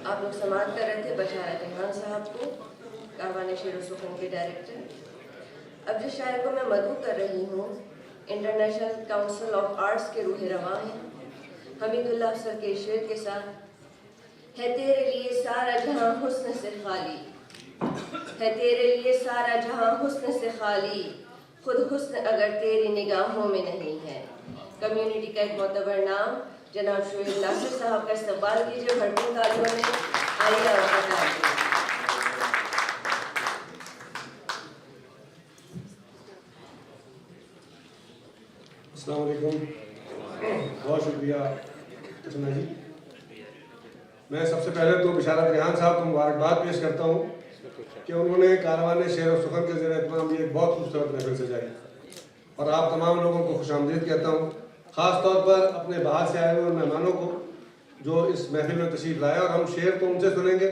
आप लोग समाअत कर रहे थे बशारत रहमान साहब को, कारवान शेर सुखन के डायरेक्टर। अब जिस शायर को मैं मदऊ कर रही हूँ इंटरनेशनल काउंसिल ऑफ आर्ट्स के रूह रवां हैं, हमीदुल्लाह सर के शेर के साथ। है तेरे लिए सारा जहां हुस्न से खाली, है तेरे लिए सारा जहां हुस्न से खाली, खुद हुस्न अगर तेरी निगाहों में नहीं है। कम्युनिटी का एक मोतबर नाम जनाब शोएब नासिर साहब का इस्तकबाल कीजिए भरपूर तालियों में। आइए और बताइए। अस्सलाम वालेकुम, बहुत शुक्रिया रचना जी। मैं सबसे पहले तो बशारत रेहान साहब को मुबारकबाद पेश करता हूँ कि उन्होंने कारवान शेर और सुखन के ज़ेर एहतमाम ये बहुत खूबसूरत महफिल सजाई, और आप तमाम लोगों को खुशामदीद कहता हूँ, ख़ास तौर पर अपने बाहर से आए हुए मेहमानों को जो इस महफिल में तशरीफ़ लाए। और हम शेर तो उनसे सुनेंगे,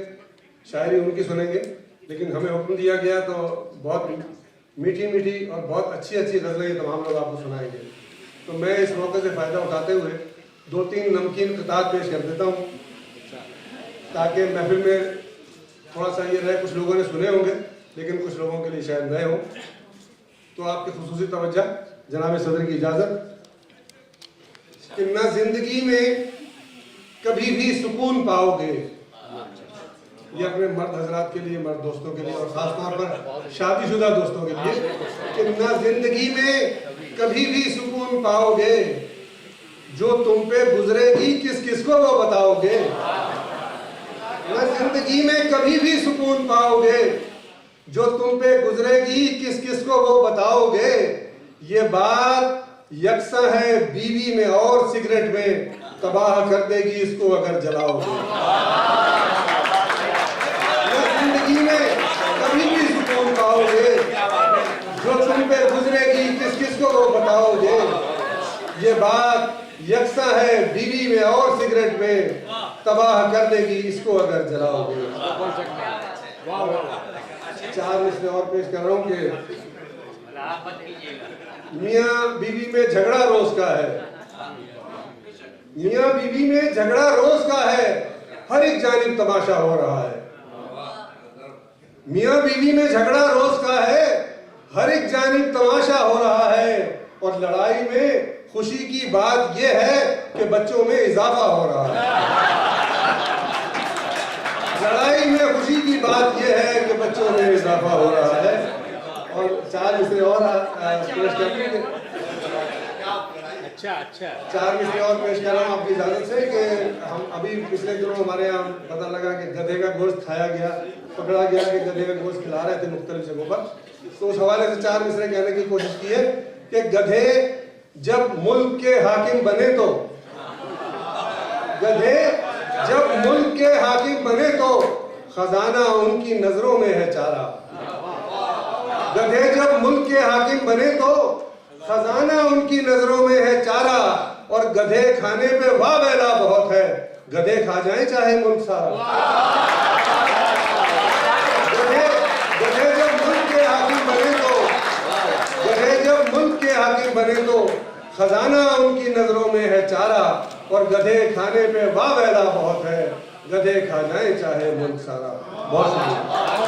शायरी उनकी सुनेंगे, लेकिन हमें हुक्म दिया गया तो बहुत मीठी मीठी और बहुत अच्छी अच्छी गज़लें ये तमाम लोग आपको सुनाएंगे। तो मैं इस मौके से फ़ायदा उठाते हुए 2-3 नमकीन क़ितात पेश कर देता हूँ, ताकि महफिल में थोड़ा सा ये रहे, कुछ लोगों ने सुने होंगे लेकिन कुछ लोगों के लिए शायद नए हो। तो आपकी खुसूसी तवज्जो, जनाब सदर की इजाज़त कि न जिंदगी में कभी भी सुकून पाओगे, ये अपने मर्द हजरात के लिए, मर्द दोस्तों के लिए और ख़ास तौर पर शादीशुदा दोस्तों के लिए, कि न जिंदगी में कभी भी सुकून पाओगे, जो तुम पे गुजरेगी किस किस को वो बताओगे। न जिंदगी में कभी भी सुकून पाओगे, जो तुम पे गुजरेगी किस किस को वो बताओगे। ये बात यकसा है बीवी में और सिगरेट में, तबाह कर देगी इसको अगर जलाओगे। न जिंदगी में कभी भी सुकून पाओगे, जो तुम पे गुजरेगी किस किस को वो बताओगे। ये बात यकसा है बीवी में और सिगरेट में, तबाह कर देगी इसको अगर जलाओगे। 4 मिसरे और पेश कर रहा हूँ कि मियाँ बीवी में झगड़ा रोज का है, मियाँ बीवी में झगड़ा रोज का है, हर एक जानिब तमाशा हो रहा है। मियाँ बीवी में झगड़ा रोज का है, हर एक जानिब तमाशा हो रहा है। और लड़ाई में खुशी की बात यह है कि बच्चों में इजाफा हो रहा है। लड़ाई में खुशी की बात यह है कि बच्चों में इजाफा हो रहा है। और 4 मिसरे और पेश करते हैं। अच्छा 4 मिसरे और पेश कर रहा हूँ आपकी इजाज़त से कि हम अभी पिछले दिनों हमारे यहाँ पता लगा कि गधे का गोश्त खाया गया, पकड़ा गया कि गधे का गोश्त खिला रहे थे मुख्तलिफ जगहों पर। तो उस हवाले से 4 मिसरे कहने की कोशिश की है कि गधे जब मुल्क के हाकिम बने तो, गधे जब मुल्क के हाकिम बने तो खजाना उनकी नजरों में है चारा। गधे जब मुल्क के हाकिम बने तो खजाना उनकी नजरों में है चारा। और गधे खाने पे वाह वेला बहुत है, गधे खा जाए चाहे मुल्क सारा। गधे जब मुल्क के हाकिम बने तो, गधे जब मुल्क के हाकिम बने तो खजाना उनकी नजरों में है चारा। और गधे खाने पे वाह वेला बहुत है, गधे खा जाए चाहे मुल्क सारा। बहुत शुक्रिया।